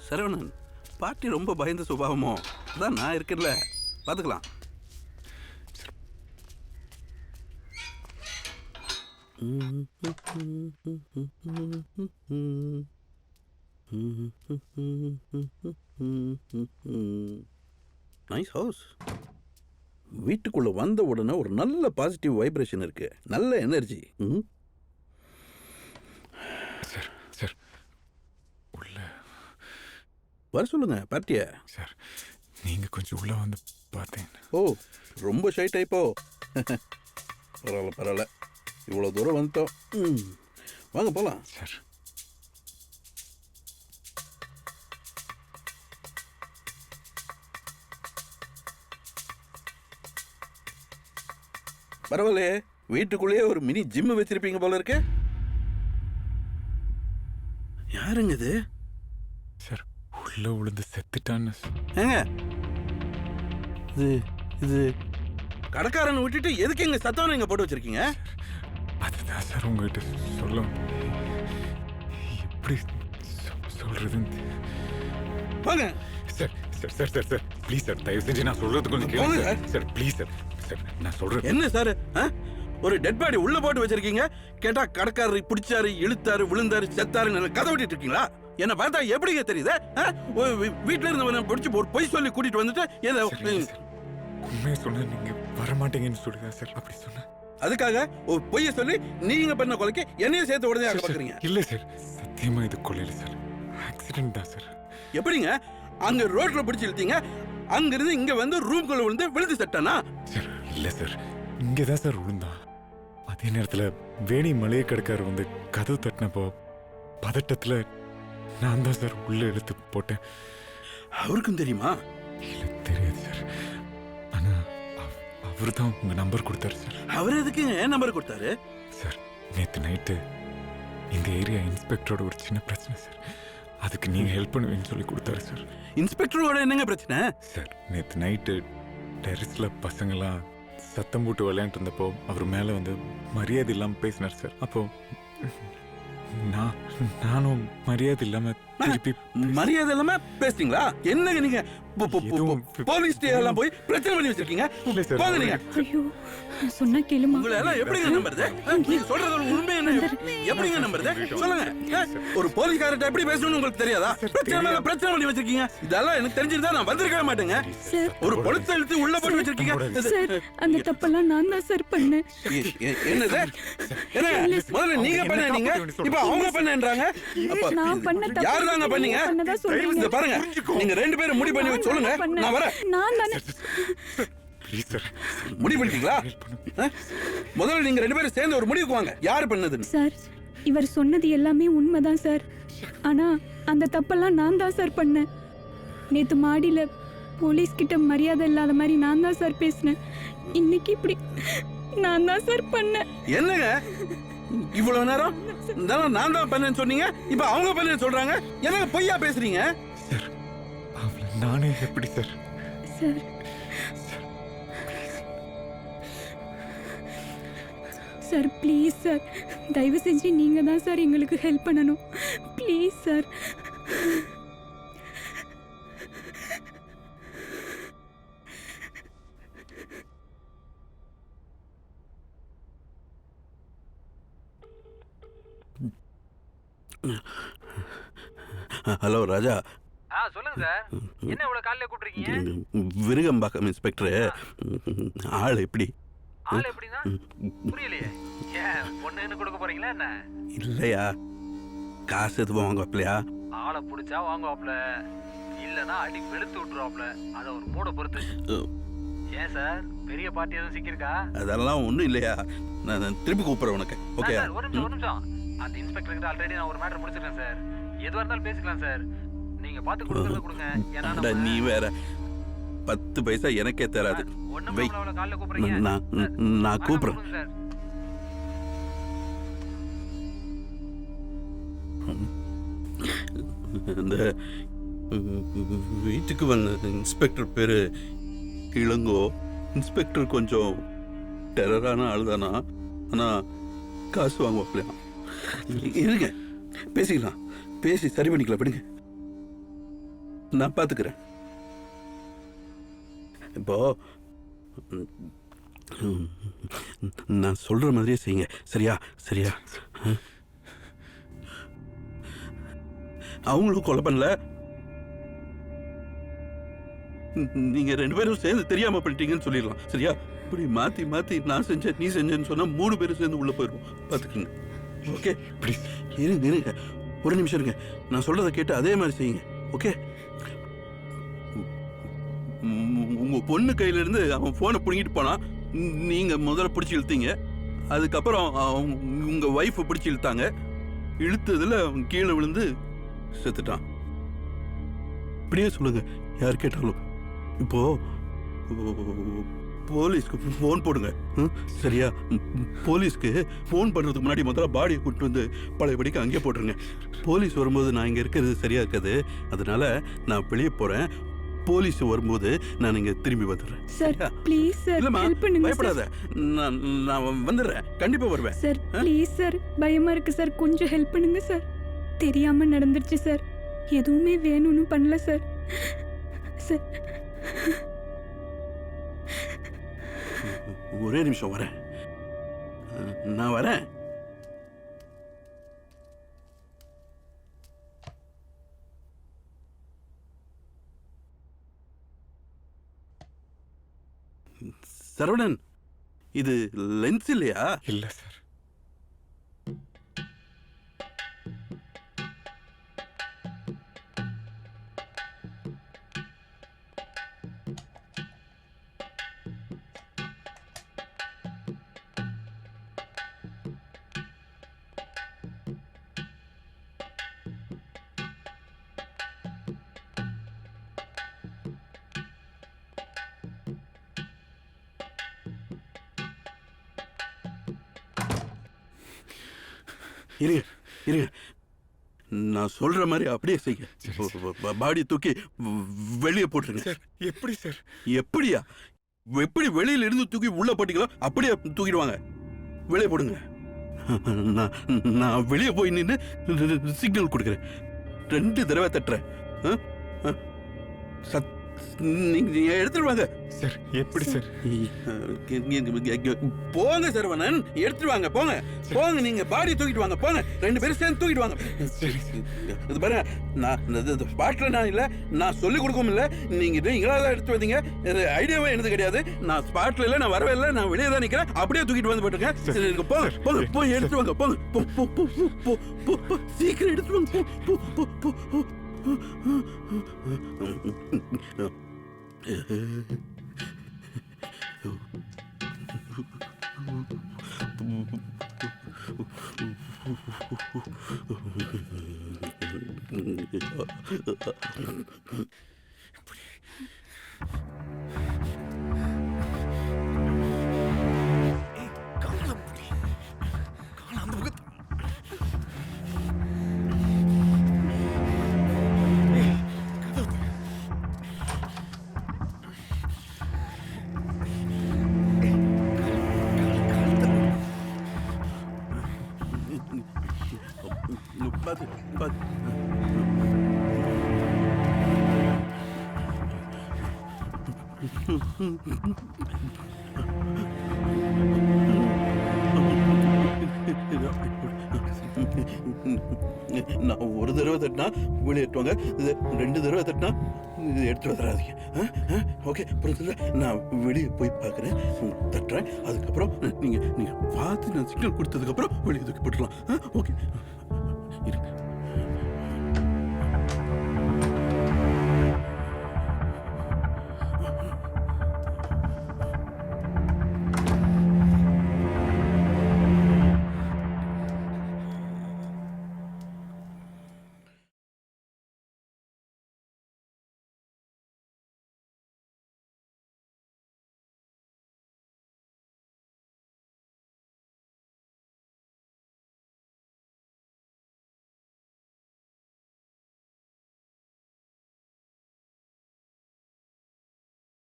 Saravanan, party ரொம்ப பயந்த சுபாவமோ? அதான் நான் இருக்கேன்ல, பார்த்துக்கலாம். Nice house. வீட்டுக்குள்ள வந்த உடனே ஒரு நல்ல பாசிட்டிவ் வைப்ரேஷன் இருக்கு, நல்ல எனர்ஜி. சார் சார் உள்ள வர சொல்லுங்க பார்ட்டிய. சார் நீங்கள் கொஞ்சம் உள்ளே வந்து பார்த்தேன். ஓ, ரொம்ப ஷை டைப்போ? பரவாயில்ல பரவாயில்ல, இவ்வளோ தூரம் வந்துட்டோம். வாங்க போகலாம். சார் பரவாயில்லையே, வீட்டுக்குள்ளேயே ஒரு மினி ஜிம்மு வச்சிருப்பீங்க போல இருக்கு. யாருங்க இது? சார் உள்ள விழுந்து செத்துட்டான்னு. ஏங்க இது இது கடைக்காரனை விட்டுட்டு எதுக்கு எங்க சத்தம் இங்க போட்டு வச்சிருக்கீங்க? அதுதான் சார் உங்ககிட்ட சொல்ல எப்படி சொல்றதுன்னு. வாங்க sir sir sir sir sir please sir, தயவு செஞ்சு நான் சொல்றது கொஞ்சம் கேளுங்க sir. Sir please sir, sir நான் சொல்றேன். என்ன சார், ஒரு டெட் பாடி உள்ள போட்டு வச்சிருக்கீங்க, கேட்டா கடைக்காரரை பிடிச்சாரு, இழுத்தாரு, விழுந்தாரு, செத்தாரு கதை விட்டுட்டு இருக்கீங்களா? என்ன பார்த்தா எப்படிங்க தெரியுது? வீட்டுல இருந்தவனை பிடிச்சி ஒரு பொய் சொல்லி கூட்டிட்டு வந்துட்டு ஏதோ உண்மையை சொன்ன நீங்க வரமாட்டீங்கன்னு சொல்லுங்க சார். அப்படி சொன்ன அதுக்காக ஒரு பொய்ய சொல்லி நீங்க பண்ண கொலைக்கு என்னையும் சேர்த்து உடனே ஆக பாக்குறீங்க? இல்ல சார், சத்தியமா இது கொலையில சார், ஆக்சிடென்ட் தான் சார். எப்படிங்க அங்க ரோட்ல பிடிச்சி இழுத்தீங்க, அங்க இருந்து இங்க வந்து ரூம்குள்ள விழுந்து செட்டானா? சார் இல்ல சார், இங்கதான் சார் விழுந்தான். அதே நேரத்துல வேணி மளிகை கடைக்காரர் வந்து கதவு தட்டினப்போ பதட்டத்துல நான் தான் சார் உள்ள இழுத்து போட்டேன். அவருக்கும் தெரியுமா? இல்ல தெரியாது சார், ஆனா அவரு தான் உங்க நம்பர் கொடுத்தாரு சார். அவர் எதுக்கு என் நம்பர் கொடுத்தாரு? சார் நேத்து நைட்டு இந்த ஏரியா இன்ஸ்பெக்டரோட ஒரு சின்ன பிரச்சனை சார், அதுக்கு நீங்க ஹெல்ப் பண்ணுவீங்கன்னு சொல்லி கொடுத்தாரு சார். இன்ஸ்பெக்டரோட என்னங்க பிரச்சனை? சார் நேத்து நைட்டு டெரிஸ்ல பசங்களாம் சத்தம் போட்டு விளையாண்டு இருந்தப்போ அவர் மேல வந்து மரியாதை இல்லாம பேசினார் சார். அப்போ நானும் மரியாதை இல்லாம திருப்பி. மரியாதை இல்லாம பேசுறீங்களா? என்னங்க நீங்க போலீஸ் ஸ்டேஷன்ல போய் பிரச்சனை பண்ணி வச்சிருக்கீங்க? போங்க நீங்க. ஐயோ சொன்னா கேளுமா. உங்களை எல்லாம் எப்படிங்க நம்புறது? நீங்க சொல்றது உண்மை என்ன எப்படிங்க நம்புறது? சொல்லுங்க. ஒரு போலீஸ்காரட்ட எப்படி பேசணும்னு உங்களுக்கு தெரியாதா? பிரச்சனை பண்ணி வச்சிருக்கீங்க. இதெல்லாம் எனக்கு தெரிஞ்சிருந்தா நான் வந்திருக்கவே மாட்டேங்க. ஒரு பொலிஸ் இழுத்து உள்ள போட்டு வச்சிருக்கீங்க. சார் அந்த தப்பெல்லாம் நான் தான் சார் பண்ணேன். என்னது? என்ன முதல்ல நீங்க பண்ணீங்க, இப்ப அவங்க பண்ணேன்றாங்க. நான் பண்ண தப்பு யாருதாங்க பண்ணீங்க? இத பாருங்க, நீங்க ரெண்டு பேரும் முடிவு பண்ணி சொல்லுங்க, நான் வரேன். நான் தானே. முடிவு பண்ணிட்டீங்களா? முதல்ல நீங்க ரெண்டு பேரும் சேர்ந்து ஒரு முடிவுக்கு வாங்க, யாரு பண்ணதுன்னு. சார் இவர் சொன்னது எல்லாமே உண்மைதான் சார், ஆனா அந்த தப்பெல்லாம் நான் தான் சார் பண்ணேன். நேத்து மாடியில போலீஸ் கிட்ட மரியாதை இல்லாத மாதிரி நான் தான் சார் பேசினேன். இன்னைக்கு இப்படி நான் தான் சார் பண்ணேன். என்னங்க இவ்வளவு நேரம் நான் தான் பண்ணேன்னு சொன்னீங்க, இப்ப அவங்க பண்ணேன்னு சொல்றாங்க. என்ன பொய்யா பேசுறீங்க? சார் நானே எப்படி sir? Sir sir please sir, தயவு செஞ்சு நீங்க தான் சார் எங்களுக்கு ஹெல்ப் பண்ணணும். Please sir. ஹலோ ராஜா. சொல்லுங்க சார், என்ன இவ்வளவு காலையில கூப்பிட்டுருக்கீங்க? விருகம்பாக்கம் இன்ஸ்பெக்டர். ஆள் எப்படி? ஆள் எப்படின்னா புரியலையே. ஏன் பொண்ணுன்னு கொடுக்க போறீங்களா என்ன? இல்லையா, காசு எதுவும் வாங்குவாப்லையா? ஆளை பிடிச்சா வாங்குவாப்ல, இல்லைன்னா அடி வெளுத்து விட்டுருவாப்ல. அதை ஒரு மூட பொறுத்து. ஏன் சார் பெரிய பார்ட்டி எதுவும் சிக்கிருக்கா? அதெல்லாம் ஒன்றும் இல்லையா, நான் திருப்பி கூப்பிட்றேன் உனக்கு. ஓகே ஒரு நிமிஷம். அந்த இன்ஸ்பெக்டர் கிட்ட ஆல்ரெடி நான் ஒரு மேட்டர் முடிச்சிருக்கேன் சார். எதுவாக இருந்தாலும் பேசிக்கலாம் சார். நீங்க பார்த்து கொடுக்கறத கொடுங்க. ஏன்னா நீ வேற 10 பைசா எனக்கே தராது. நான் கூப்பிடுறேன். இந்த வீட்டுக்கு வந்த இன்ஸ்பெக்டர் பேரு இளங்கோ. இன்ஸ்பெக்டர் கொஞ்சம் டெரரான ஆள் தானா, ஆனா காசு வாங்குவாப்லையா? இருங்க பேசிக்கலாம், பேசி சரி பண்ணிக்கலாம். விடுங்க. நான் பார்த்துக்கிறேன். இப்போ நான் சொல்ற மாதிரியே செய்யுங்க. சரியா? சரியா? அவங்களும் கொலை பண்ணல, நீங்க 2 பேரும் சேர்ந்து தெரியாம பண்ணிட்டீங்கன்னு சொல்லிடலாம். சரியா? இப்படி மாத்தி மாத்தி நான் செஞ்சேன் நீ செஞ்சேன்னு சொன்னா 3 பேரும் சேர்ந்து உள்ள போயிருவோம். பாத்துக்கங்க. ஓகே? இருங்க ஒரு நிமிஷம் இருங்க. நான் சொல்றதை கேட்டு அதே மாதிரி செய்யுங்க. ஓகே? உங்க பொண்ணு கையில இருந்து அவன் போனை பிடிங்கிட்டு போனா நீங்க முதல்ல பிடிச்சி இழுத்தீங்க. அதுக்கப்புறம் உங்க ஒய்ஃபை பிடிச்சி இழுத்தாங்க. இழுத்ததுல அவன் கீழே விழுந்து செத்துட்டான். இப்படியே சொல்லுங்க யார் கேட்டாலும். இப்போ போலீஸ்க்கு ஃபோன் போடுங்க. சரியா? போலீஸ்க்கு ஃபோன் பண்ணுறதுக்கு முன்னாடி முதல்ல பாடியை கூட்டு வந்து பழையபடிக்கு அங்கே போட்டுருங்க. போலீஸ் வரும்போது நான் இங்கே இருக்கிறது சரியா இருக்காது. அதனால நான் வெளியே போகிறேன். போலீஸ் வரும்போது நான் இங்கே திரும்பி வந்துடுறேன். சார் ப்ளீஸ் சார், இல்லைம்மா, ஹெல்ப் பண்ணுங்க. பயப்படாத. நான் வந்துடுறேன். கண்டிப்பாக வருவேன். சார் ப்ளீஸ் சார், பயமா இருக்கு சார், கொஞ்சம் ஹெல்ப் பண்ணுங்க சார். தெரியாம நடந்துருச்சு சார், எதுவுமே வேணும்னு பண்ணல சார். சார் ஒரே நிமிஷம் வரேன். நான் வரேன். சரவணன், இது லென்ஸ் இல்லையா? இல்ல சார். இருங்க, நான் சொல்ற மாதிரி அப்படியே செய்ய. பாடி தூக்கி வெளியே போட்டுருங்க. சார் எப்படி சார்? எப்படியா? எப்படி வெளியில இருந்து தூக்கி உள்ள போட்டீங்களோ அப்படியே தூக்கிடுவாங்க. வெளியே போடுங்க. நான் வெளியே போய் நின்று சிக்னல் கொடுக்குறேன். 2 தடவை தட்டுறேன். நீங்க எடுத்துட்டு வாங்க. சார் எப்படி சார்? போங்க சரவணன், எடுத்துட்டு வாங்க. போங்க போங்க, நீங்க பாடி தூக்கிட்டு வாங்க. போங்க, 2 பேரும் சேர்ந்து தூக்கிட்டு வாங்க. இது பாருங்க, நான் ஸ்பாட்ல நான் இல்ல, நான் சொல்லி கொடுக்கவும் இல்ல. நீங்களா தான் எடுத்து வந்தீங்க. ஐடியாவே எனக்கு கிடையாது. நான் ஸ்பாட்ல இல்ல, நான் வரவே இல்லை, நான் வெளியே தான் நிக்கிறேன். அப்படியே தூக்கிட்டு வந்து போட்டுருங்க. போங்க போங்க, போய் எடுத்துட்டு வாங்க. போங்க, சீக்கிரம் எடுத்துட்டு வாங்க. நான் ஒரு தடவை தட்டினா வெளியேற்றுவாங்க, 2 தடவை தட்டினா எடுத்து வந்துடாதீங்க. ஓகே, புரியுதுல்ல? நான் வெளியே போய் பார்க்குறேன், தட்டுறேன். அதுக்கப்புறம் நீங்க பார்த்து நான் சிக்னல் கொடுத்ததுக்கப்புறம் வெளியே தூக்கி போட்டுடலாம். ஓகே, இருக்கு.